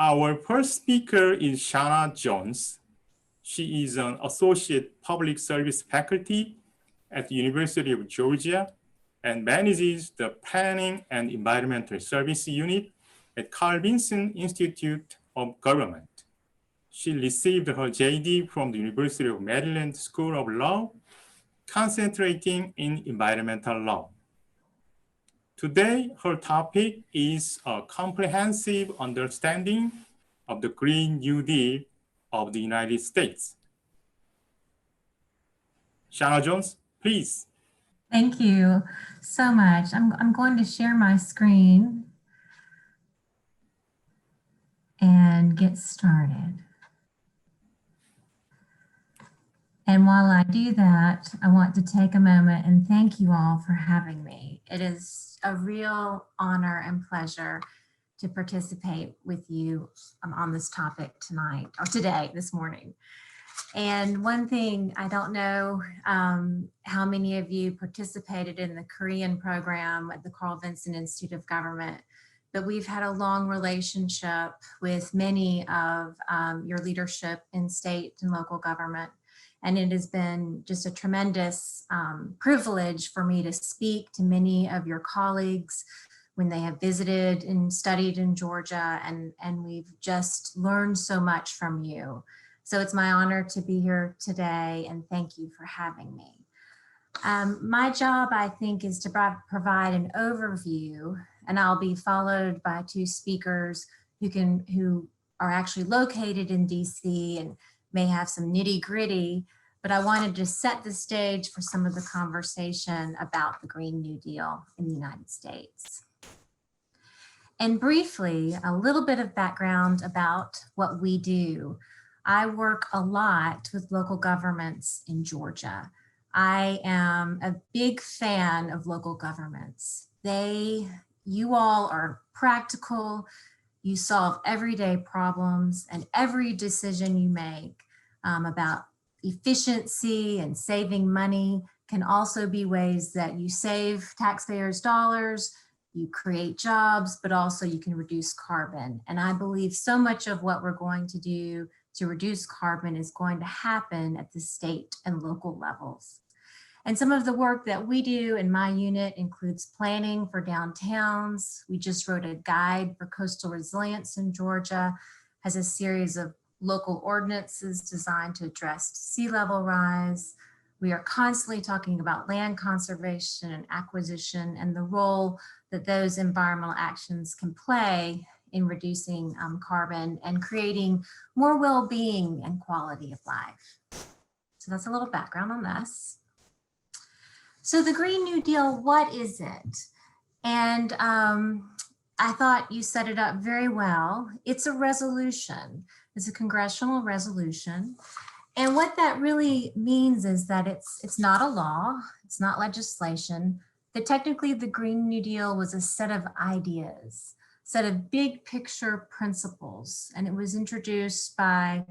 Our first speaker is Shana Jones. She is an associate public service faculty at the University of Georgia and manages the Planning and Environmental Service Unit at Carl Vinson Institute of Government. She received her JD from the University of Maryland School of Law, concentrating in environmental law. Today, her topic is a comprehensive understanding of the Green New Deal of the United States. Shana Jones, please. Thank you so much. I'm going to share my screen and get started. And while I do that, I want to take a moment and thank you all for having me. It is a real honor and pleasure to participate with you on this topic tonight, or today, this morning. And one thing, I don't know how many of you participated in the Korean program at the Carl Vinson Institute of Government, but we've had a long relationship with many of your leadership in state and local government. And it has been just a tremendous privilege for me to speak to many of your colleagues when they have visited and studied in Georgia, and we've just learned so much from you. So it's my honor to be here today, and thank you for having me. My job, I think, is to provide an overview, and I'll be followed by two speakers who are actually located in DC and may have some nitty gritty, but I wanted to set the stage for some of the conversation about the Green New Deal in the United States. And briefly, a little bit of background about what we do. I work a lot with local governments in Georgia. I am a big fan of local governments. You all are practical, you solve everyday problems, and every decision you make about efficiency and saving money can also be ways that you save taxpayers' dollars, you create jobs, but also you can reduce carbon. And I believe so much of what we're going to do to reduce carbon is going to happen at the state and local levels. And some of the work that we do in my unit includes planning for downtowns. We just wrote a guide for coastal resilience in Georgia, has a series of local ordinances designed to address sea level rise. We are constantly talking about land conservation and acquisition and the role that those environmental actions can play in reducing carbon and creating more well-being and quality of life. So that's a little background on this. So the Green New Deal, what is it? And I thought you set it up very well. It's a resolution. It's a congressional resolution. And what that really means is that it's not a law, it's not legislation, but technically the Green New Deal was a set of ideas, set of big picture principles, and it was introduced by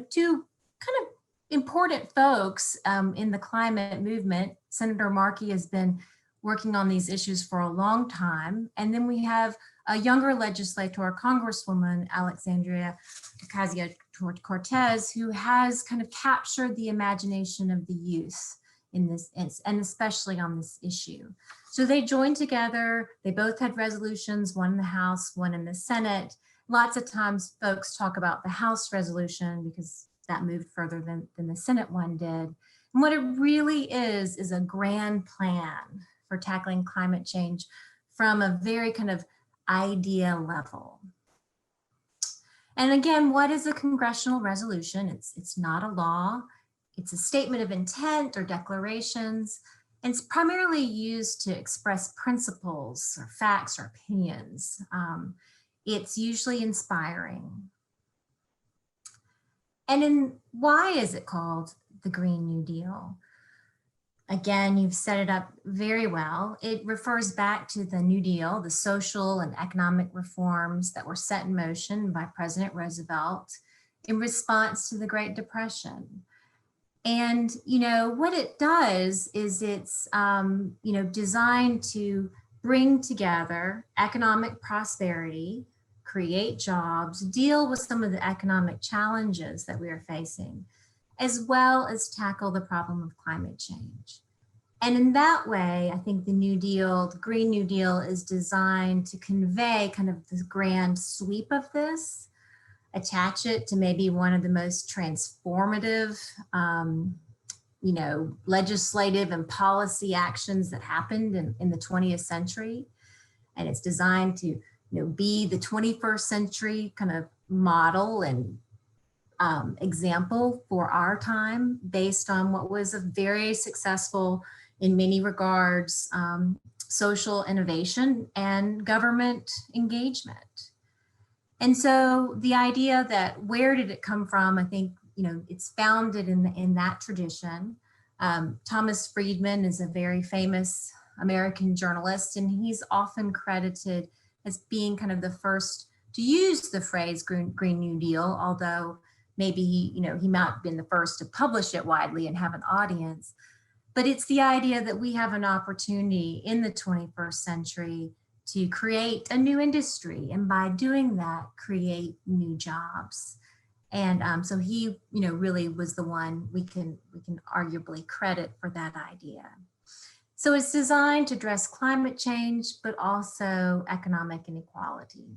two important folks in the climate movement. Senator Markey has been working on these issues for a long time, and then we have a younger legislator, Congresswoman Alexandria Ocasio-Cortez, who has kind of captured the imagination of the youth in this, and especially on this issue. So they joined together. They both had resolutions, one in the House, one in the Senate. Lots of times folks talk about the House resolution because that moved further than the Senate one did. And what it really is a grand plan for tackling climate change from a very kind of idea level. And again, what is a congressional resolution? It's not a law. It's a statement of intent or declarations. And it's primarily used to express principles or facts or opinions. It's usually inspiring. And why is it called the Green New Deal? Again, you've set it up very well. It refers back to the New Deal, the social and economic reforms that were set in motion by President Roosevelt in response to the Great Depression. And, what it does is it's, designed to bring together economic prosperity, create jobs, deal with some of the economic challenges that we are facing, as well as tackle the problem of climate change. And in that way, I think the New Deal, the Green New Deal, is designed to convey kind of the grand sweep of this, attach it to maybe one of the most transformative, legislative and policy actions that happened in the 20th century. And it's designed to, be the 21st century kind of model and example for our time, based on what was a very successful, in many regards, social innovation and government engagement. And so the idea that where did it come from, I think, it's founded in that tradition. Thomas Friedman is a very famous American journalist, and he's often credited as being kind of the first to use the phrase Green New Deal, although maybe he might have been the first to publish it widely and have an audience. But it's the idea that we have an opportunity in the 21st century to create a new industry, and by doing that, create new jobs. And so he, really was the one we can arguably credit for that idea. So it's designed to address climate change, but also economic inequality.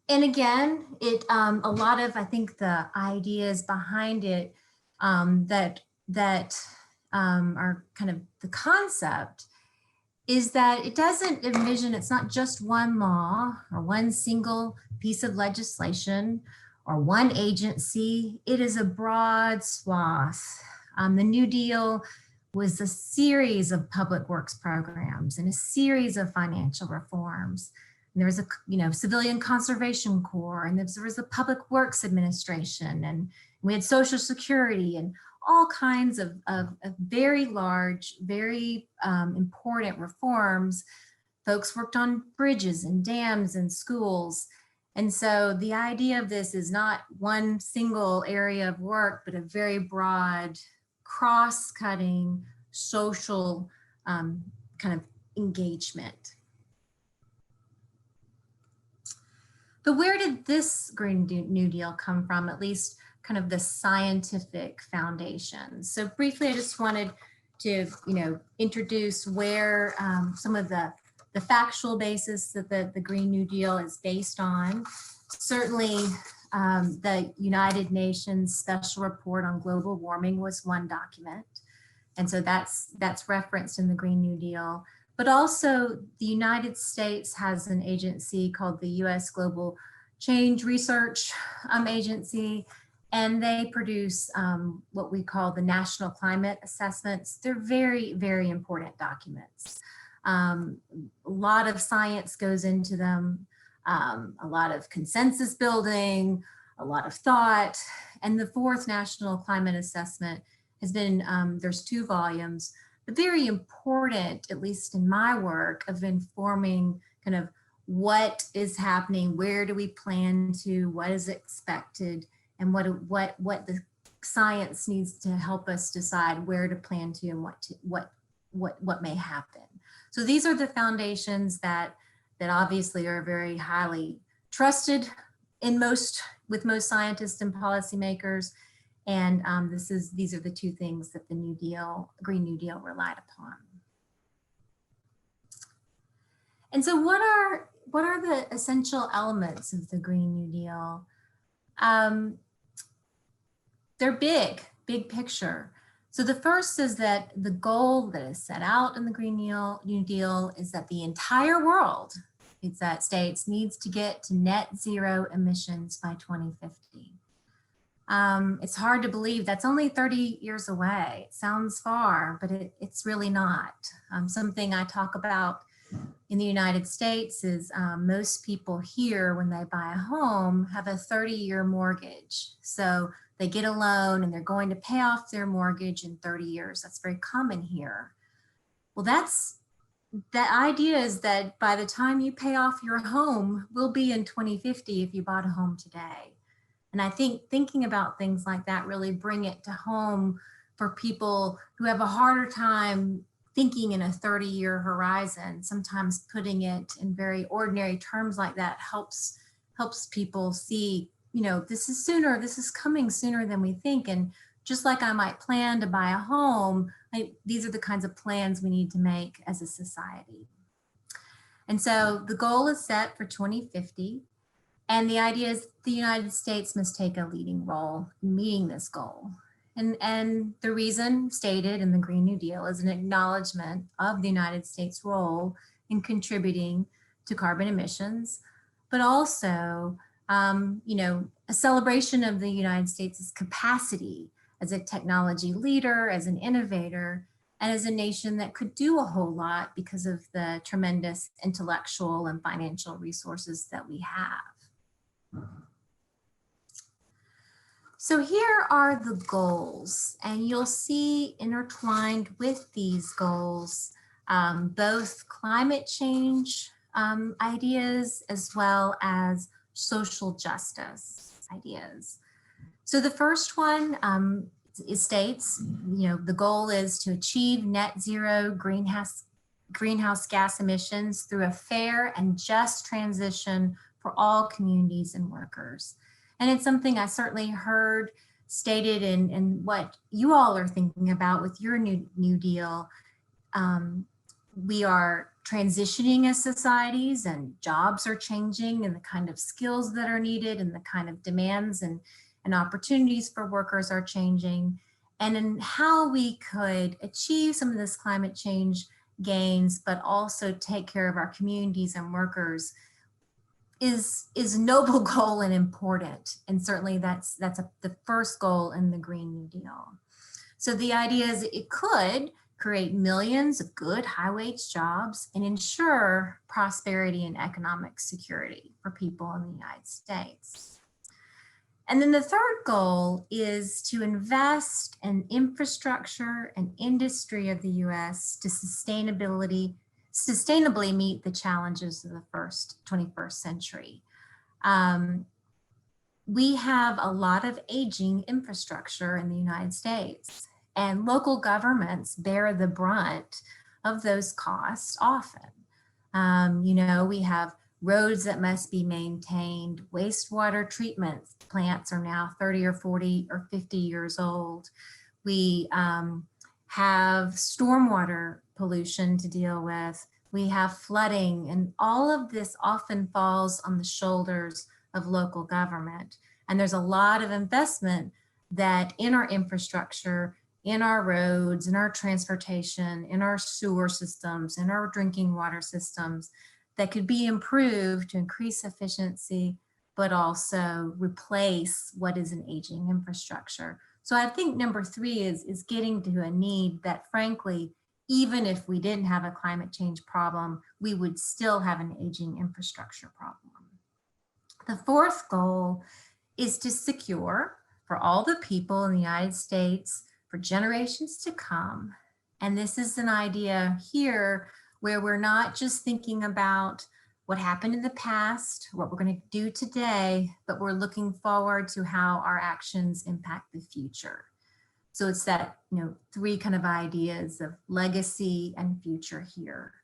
And again, a lot of, I think, the ideas behind it that are kind of the concept is that it doesn't envision, it's not just one law or one single piece of legislation or one agency. It is a broad swath. The New Deal was a series of public works programs and a series of financial reforms. And there was a Civilian Conservation Corps, and there was a Public Works Administration, and we had Social Security, and all kinds of very large, very important reforms. Folks worked on bridges and dams and schools. And so the idea of this is not one single area of work, but a very broad, cross-cutting social kind of engagement. But where did this Green New Deal come from, at least kind of the scientific foundation? So briefly, I just wanted to, introduce where some of the factual basis that the Green New Deal is based on. Certainly, the United Nations Special Report on Global Warming was one document. And so that's referenced in the Green New Deal. But also the United States has an agency called the US Global Change Research Agency, and they produce what we call the National Climate Assessments. They're very, very important documents. A lot of science goes into them, a lot of consensus building, a lot of thought. And the fourth National Climate Assessment has been, there's 2 volumes, but very important, at least in my work, of informing kind of what is happening, where do we plan to, what is expected, and what the science needs to help us decide where to plan to and what may happen. So these are the foundations that obviously are very highly trusted with most scientists and policymakers. And these are the 2 things that the Green New Deal relied upon. And so what are the essential elements of the Green New Deal? They're big picture. So the first is that the goal that is set out in the Green New Deal is that the entire world, States, needs to get to net zero emissions by 2050. It's hard to believe that's only 30 years away. It sounds far, but it's really not. Something I talk about in the United States is most people here, when they buy a home, have a 30-year mortgage. So they get a loan and they're going to pay off their mortgage in 30 years. That's very common here. Well, the idea is that by the time you pay off your home, we'll be in 2050 if you bought a home today. And I think thinking about things like that really bring it to home for people who have a harder time thinking in a 30-year horizon. Sometimes putting it in very ordinary terms like that helps people see, you know, this is coming sooner than we think. And just like I might plan to buy a home, these are the kinds of plans we need to make as a society. And so the goal is set for 2050. And the idea is the United States must take a leading role in meeting this goal. And the reason stated in the Green New Deal is an acknowledgement of the United States' role in contributing to carbon emissions, but also, you know, a celebration of the United States' capacity as a technology leader, as an innovator, and as a nation that could do a whole lot because of the tremendous intellectual and financial resources that we have. So here are the goals, and you'll see intertwined with these goals, both climate change ideas as well as social justice ideas. So the first one states, you know, the goal is to achieve net zero greenhouse gas emissions through a fair and just transition for all communities and workers. And it's something I certainly heard stated in what you all are thinking about with your New Deal. We are transitioning as societies, and jobs are changing, and the kind of skills that are needed and the kind of demands and opportunities for workers are changing. And in how we could achieve some of this climate change gains, but also take care of our communities and workers is a noble goal and important. And certainly that's the first goal in the Green New Deal. So the idea is it could create millions of good high-wage jobs and ensure prosperity and economic security for people in the United States. And then the third goal is to invest in infrastructure and industry of the US to sustainably meet the challenges of the 21st century. We have a lot of aging infrastructure in the United States, and local governments bear the brunt of those costs often. You know, we have roads that must be maintained, wastewater treatment plants are now 30 or 40 or 50 years old. We have stormwater pollution to deal with. We have flooding, and all of this often falls on the shoulders of local government. And there's a lot of investment that in our infrastructure, in our roads, in our transportation, in our sewer systems, in our drinking water systems that could be improved to increase efficiency, but also replace what is an aging infrastructure. So I think number 3 is getting to a need that, frankly, even if we didn't have a climate change problem, we would still have an aging infrastructure problem. The fourth goal is to secure for all the people in the United States for generations to come. And this is an idea here where we're not just thinking about what happened in the past, what we're going to do today, but we're looking forward to how our actions impact the future. So it's that, you know, 3 kind of ideas of legacy and future here.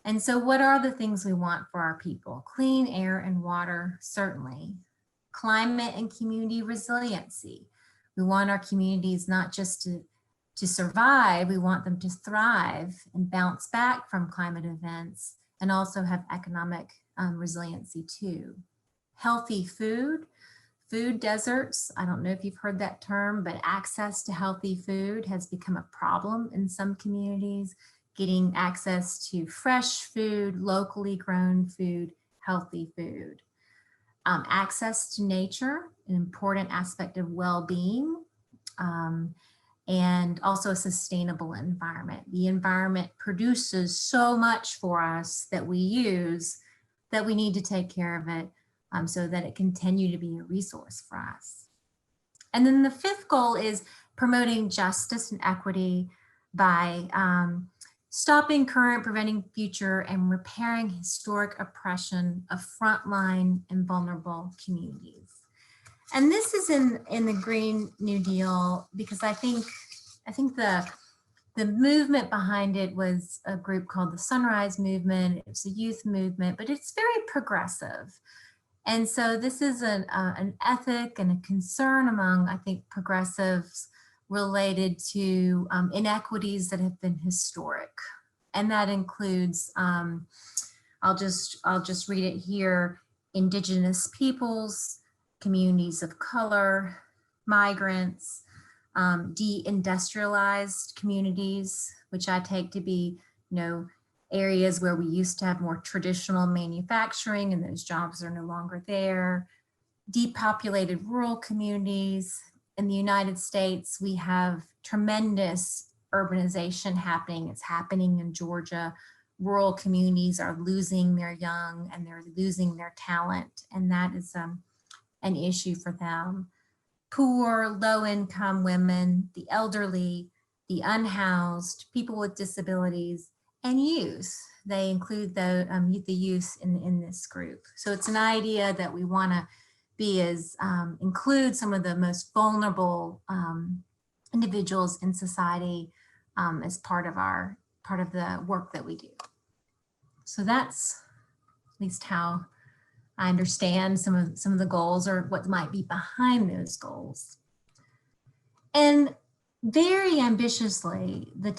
And so what are the things we want for our people? Clean air and water, certainly. Climate and community resiliency. We want our communities not just to survive, we want them to thrive and bounce back from climate events, and also have economic resiliency too. Healthy food deserts. I don't know if you've heard that term, but access to healthy food has become a problem in some communities. Getting access to fresh food, locally grown food, healthy food. Access to nature, an important aspect of well-being, and also a sustainable environment. The environment produces so much for us that we use that we need to take care of it so that it continue to be a resource for us. And then the 5th goal is promoting justice and equity by stopping current, preventing future, and repairing historic oppression of frontline and vulnerable communities. And this is in the Green New Deal because I think The movement behind it was a group called the Sunrise Movement. It's a youth movement, but it's very progressive. And so this is an ethic and a concern among, I think, progressives related to inequities that have been historic. And that includes, I'll just read it here: Indigenous peoples, communities of color, migrants, deindustrialized communities, which I take to be, areas where we used to have more traditional manufacturing and those jobs are no longer there. Depopulated rural communities. In the United States, we have tremendous urbanization happening. It's happening in Georgia. Rural communities are losing their young and they're losing their talent, and that is an issue for them. Poor, low-income women, the elderly, the unhoused, people with disabilities, and youth. They include the youth in this group. So it's an idea that we want to be include some of the most vulnerable individuals in society as part of the work that we do. So that's at least how I understand some of the goals, or what might be behind those goals. And very ambitiously, the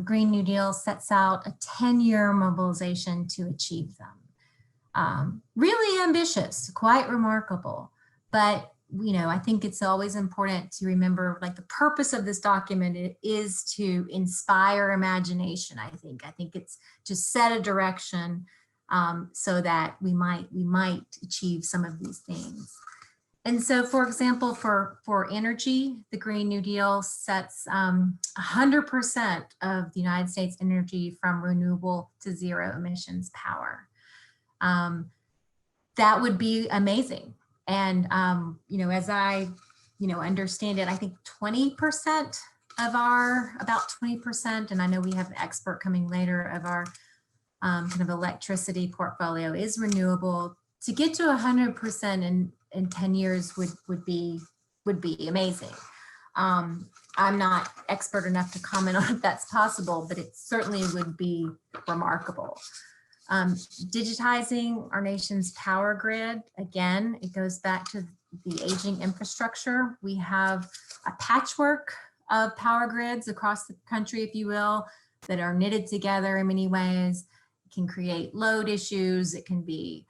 Green New Deal sets out a 10-year mobilization to achieve them. Really ambitious, quite remarkable. But I think it's always important to remember, like, the purpose of this document is to inspire imagination. I think it's to set a direction so that we might achieve some of these things. And so, for example, for energy, the Green New Deal sets 100% of the United States energy from renewable to zero emissions power. That would be amazing. And, as I, understand it, I think 20% of about 20%, and I know we have an expert coming later, of our kind of electricity portfolio is renewable. To get to 100% in 10 years would be amazing. I'm not expert enough to comment on if that's possible, but it certainly would be remarkable. Digitizing our nation's power grid, again, it goes back to the aging infrastructure. We have a patchwork of power grids across the country, if you will, that are knitted together in many ways. It can create load issues. It can be,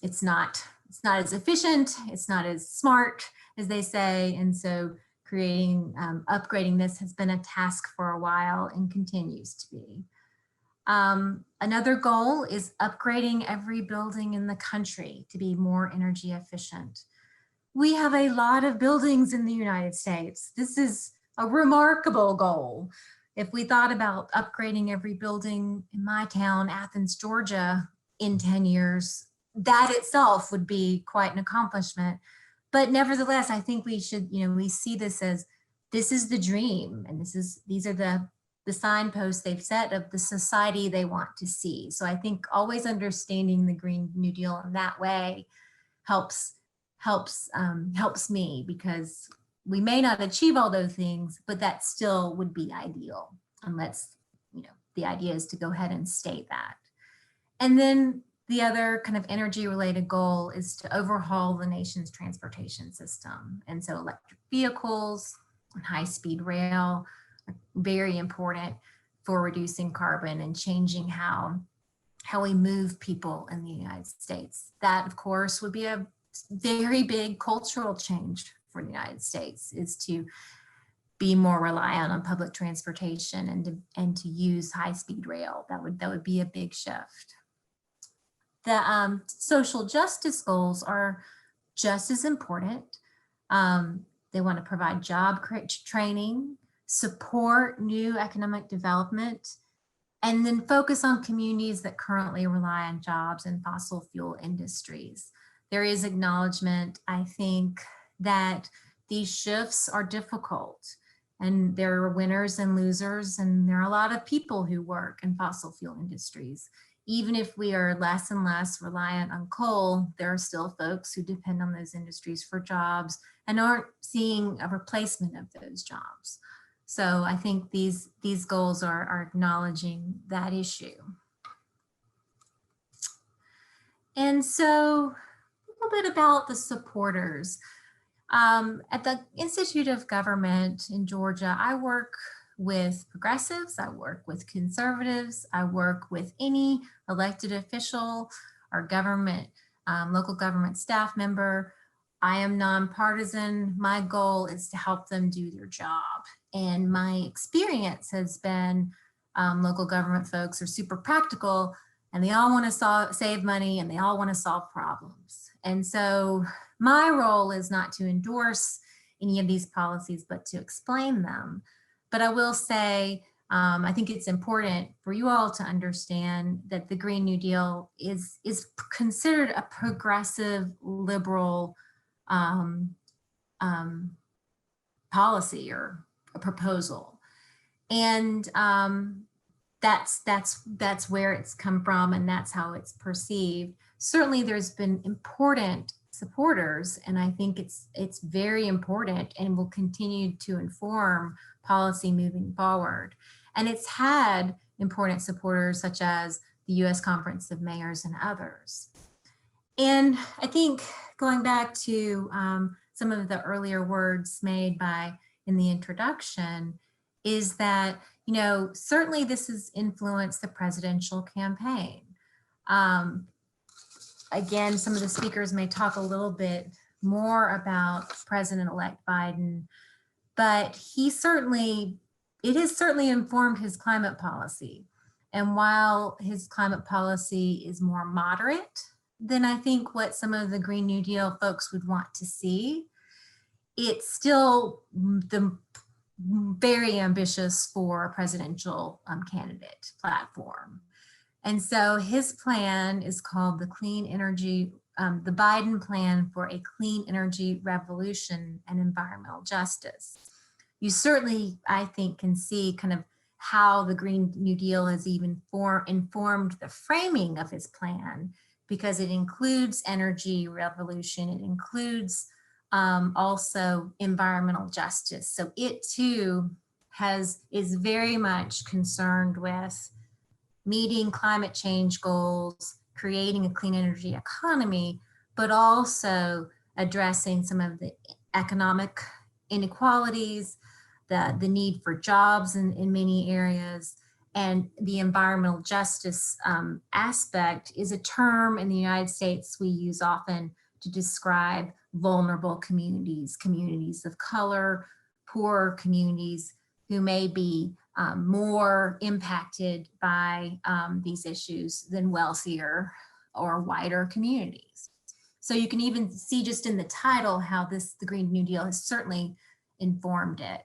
it's not as efficient, it's not as smart as they say. And so upgrading this has been a task for a while and continues to be. Another goal is upgrading every building in the country to be more energy efficient. We have a lot of buildings in the United States. This is a remarkable goal. If we thought about upgrading every building in my town, Athens, Georgia, in 10 years, that itself would be quite an accomplishment. But nevertheless, I think we should, we see this as, this is the dream, and these are the signposts they've set of the society they want to see. So I think always understanding the Green New Deal in that way helps me, because we may not achieve all those things, but that still would be ideal. And the idea is to go ahead and state that. And then the other kind of energy related goal is to overhaul the nation's transportation system. And so electric vehicles and high-speed rail are very important for reducing carbon and changing how we move people in the United States. That, of course, would be a very big cultural change for the United States, is to be more reliant on public transportation and to use high-speed rail. That would be a big shift. The social justice goals are just as important. They want to provide job training, support new economic development, and then focus on communities that currently rely on jobs in fossil fuel industries. There is acknowledgement, I think, that these shifts are difficult, and there are winners and losers, and there are a lot of people who work in fossil fuel industries. Even if we are less and less reliant on coal, there are still folks who depend on those industries for jobs and aren't seeing a replacement of those jobs. So I think these goals are acknowledging that issue. And so a little bit about the supporters. At the Institute of Government in Georgia, I work with progressives, I work with conservatives, I work with any elected official or government, local government staff member. I am nonpartisan. My goal is to help them do their job. And my experience has been local government folks are super practical, and they all want to save money, and they all want to solve problems. And so my role is not to endorse any of these policies, but to explain them. But I will say, I think it's important for you all to understand that the Green New Deal is considered a progressive liberal policy or a proposal. And that's where it's come from, and that's how it's perceived. Certainly there's been important supporters, and I think it's very important and will continue to inform policy moving forward. And it's had important supporters such as the U.S. Conference of Mayors and others. And I think going back to some of the earlier words made in the introduction is that, you know, certainly this has influenced the presidential campaign. Again, some of the speakers may talk a little bit more about President-elect Biden, but it has certainly informed his climate policy. And while his climate policy is more moderate than I think what some of the Green New Deal folks would want to see, it's still very ambitious for a presidential candidate platform. And so his plan is called the the Biden Plan for a Clean Energy Revolution and Environmental Justice. You certainly, I think, can see kind of how the Green New Deal has even informed the framing of his plan, because it includes energy revolution, it includes also environmental justice. So it too is very much concerned with meeting climate change goals, creating a clean energy economy, but also addressing some of the economic inequalities, the need for jobs in many areas, and the environmental justice aspect is a term in the United States we use often to describe vulnerable communities, communities of color, poor communities who may be more impacted by these issues than wealthier or wider communities. So you can even see just in the title how the Green New Deal has certainly informed it.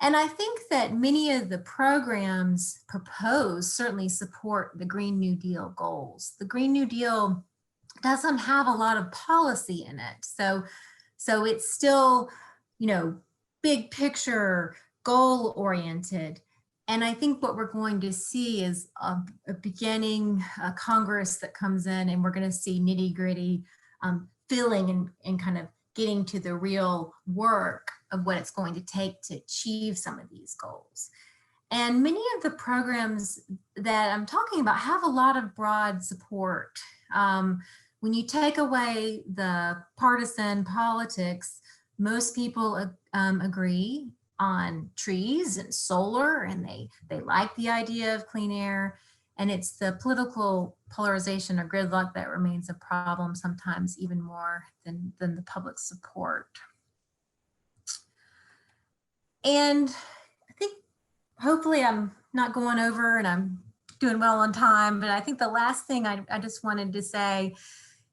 And I think that many of the programs proposed certainly support the Green New Deal goals. The Green New Deal doesn't have a lot of policy in it. So it's still, you know, big picture, goal oriented. And I think what we're going to see is a beginning Congress that comes in, and we're going to see nitty gritty filling and kind of getting to the real work of what it's going to take to achieve some of these goals. And many of the programs that I'm talking about have a lot of broad support. When you take away the partisan politics, most people agree on trees and solar, and they like the idea of clean air. And it's the political polarization or gridlock that remains a problem, sometimes even more than the public support. And I think hopefully I'm not going over and I'm doing well on time, but I think the last thing I just wanted to say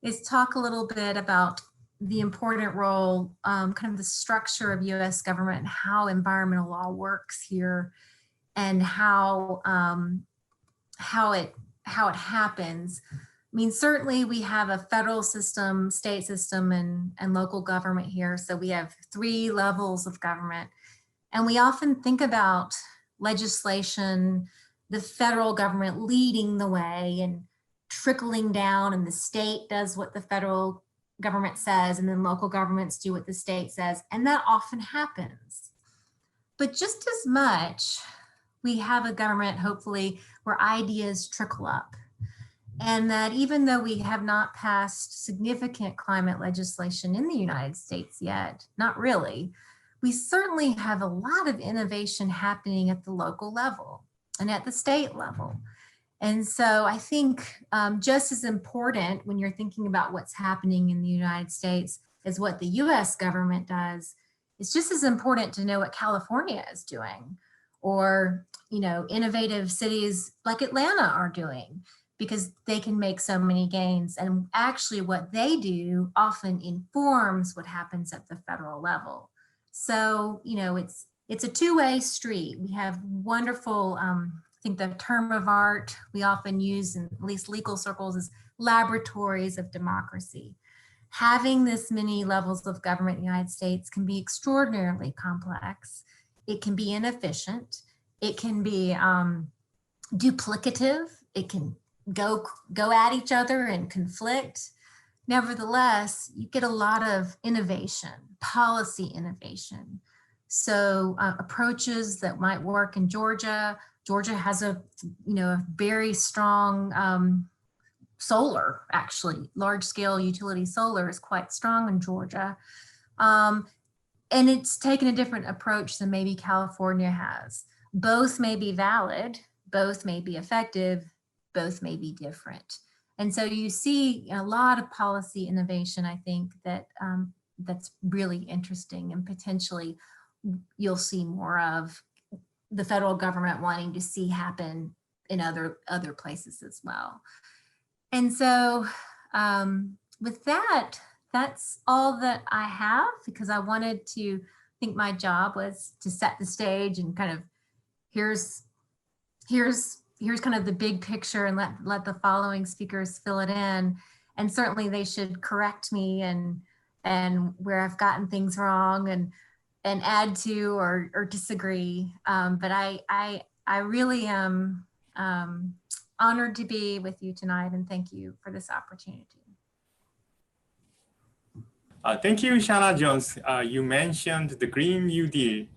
is talk a little bit about the important role, kind of the structure of US government and how environmental law works here, and how it happens. I mean, certainly we have a federal system, state system, and local government here. So we have 3 levels of government. And we often think about legislation, the federal government leading the way and trickling down, and the state does what the federal government says, and then local governments do what the state says. And that often happens. But just as much, we have a government, hopefully, where ideas trickle up. And that even though we have not passed significant climate legislation in the United States yet, not really, we certainly have a lot of innovation happening at the local level and at the state level. And so I think just as important when you're thinking about what's happening in the United States as what the US government does, it's just as important to know what California is doing, or, you know, innovative cities like Atlanta are doing, because they can make so many gains. And actually what they do often informs what happens at the federal level. So, you know, it's a two-way street. We have wonderful, I think the term of art we often use in at least legal circles is laboratories of democracy. Having this many levels of government in the United States can be extraordinarily complex. It can be inefficient. It can be duplicative. It can go at each other and conflict. Nevertheless, you get a lot of innovation, policy innovation. So approaches that might work in Georgia. Georgia has a very strong solar, actually, large scale utility solar is quite strong in Georgia. And it's taken a different approach than maybe California has. Both may be valid, both may be effective, both may be different. And so you see a lot of policy innovation, I think, that that's really interesting, and potentially you'll see more of the federal government wanting to see happen in other places as well. And so with that, that's all that I have, because I wanted to, I think my job was to set the stage and kind of here's kind of the big picture, and let the following speakers fill it in. And certainly they should correct me and where I've gotten things wrong and add to or disagree. But I really am honored to be with you tonight, and thank you for this opportunity. Thank you, Shana Jones. You mentioned the Green New Deal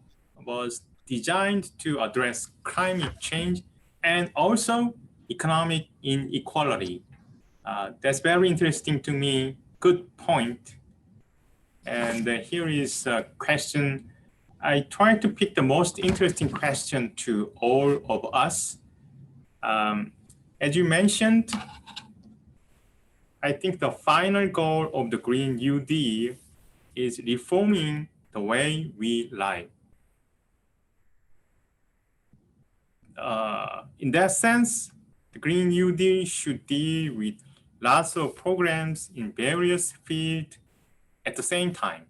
was designed to address climate change and also economic inequality. That's very interesting to me. Good point. And here is a question. I tried to pick the most interesting question to all of us. As you mentioned, I think the final goal of the Green New Deal is reforming the way we live. In that sense, the Green New Deal should deal with lots of programs in various fields at the same time.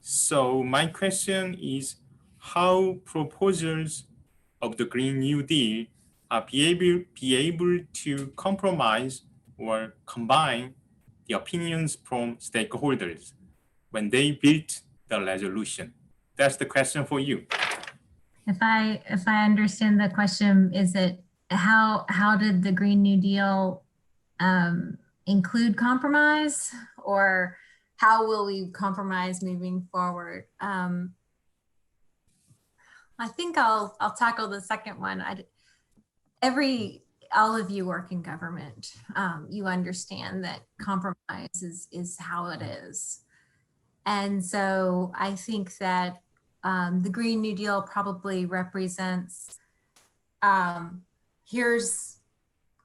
So my question is how proposals of the Green New Deal are be able to compromise or combine the opinions from stakeholders when they built the resolution. That's the question for you. If I understand the question, is it how did the Green New Deal include compromise, or how will we compromise moving forward? I think I'll tackle the second one. All of you work in government. You understand that compromise is how it is. And so I think that the Green New Deal probably represents, here's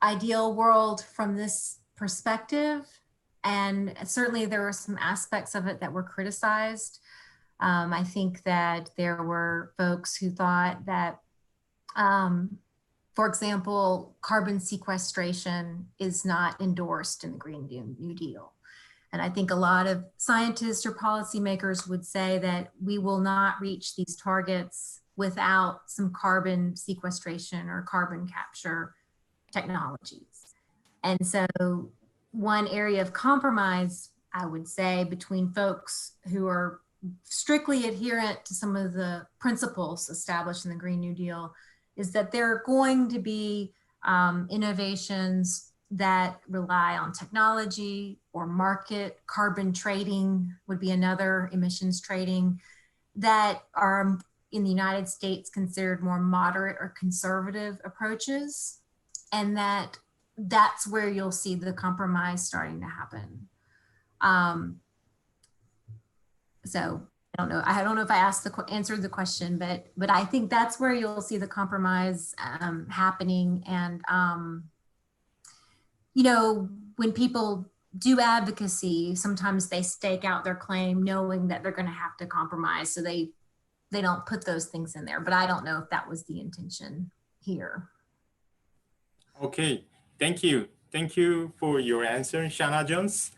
ideal world from this perspective. And certainly there were some aspects of it that were criticized. I think that there were folks who thought that, for example, carbon sequestration is not endorsed in the Green New Deal. And I think a lot of scientists or policymakers would say that we will not reach these targets without some carbon sequestration or carbon capture technologies. And so one area of compromise, I would say, between folks who are strictly adherent to some of the principles established in the Green New Deal is that there are going to be innovations that rely on technology or market. Carbon trading would be another, emissions trading, that are in the United States considered more moderate or conservative approaches, and that's where you'll see the compromise starting to happen. So I don't know if I answered the question, but I think that's where you'll see the compromise happening. And you know, when people do advocacy, sometimes they stake out their claim knowing that they're going to have to compromise, so they don't put those things in there. But I don't know if that was the intention here. Okay, thank you for your answer, Shana Jones.